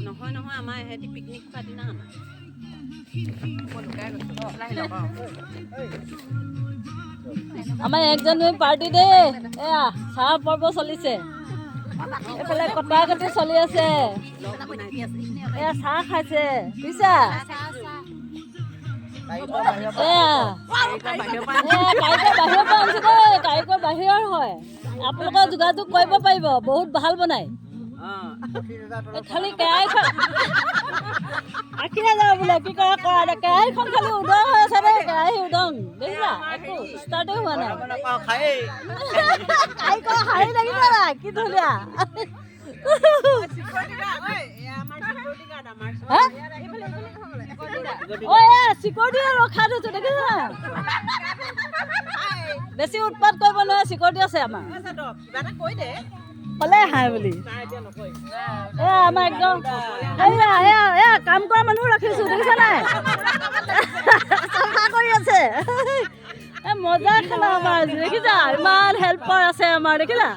নহয় নহয় আমাৰ এহেঁতি পিকনিক খোৱা দিনা আমাৰ আমাৰ 1 জানুৱাৰী পাৰ্টি দেই এয়া চাহ পৰ্ব চলিছে এইফালে কটা কটি চলি আছে এয়া চাহ খাইছে বুজিছা কাৰিকৰ বাহিৰৰ পৰা আনিছে দেই কাৰিকৰ বাহিৰৰ হয় আপোনালোকে যোগাযোগ কৰিব পাৰিব বহুত ভাল বনায় খালি কেৰাহীখন আঁকি নাযাওঁ বোলে কি কৰা কৰা কেৰাহীখন খালি উদং হৈ আছে দেই কেৰাহী উদং দেখিছা একো ষ্টাৰ্টেই হোৱা নাই কাৰিকৰ শাৰী লাগিছে নাই কি ধুনীয়া চিকিউৰিটি ৰখা থৈছো দেখিছা বেছি উৎপাত কৰিব নোৱাৰে চিকিউৰিটি আছে আমাৰ ক'লে হাই বুলি আমাৰ একদম এয়া কাম কৰা মানুহ ৰাখিছো দেখিছা নাই চাফা কৰি আছে মজা খানা আমাৰ দেখিছা ইমান হেল্পাৰ আছে আমাৰ দেখিলা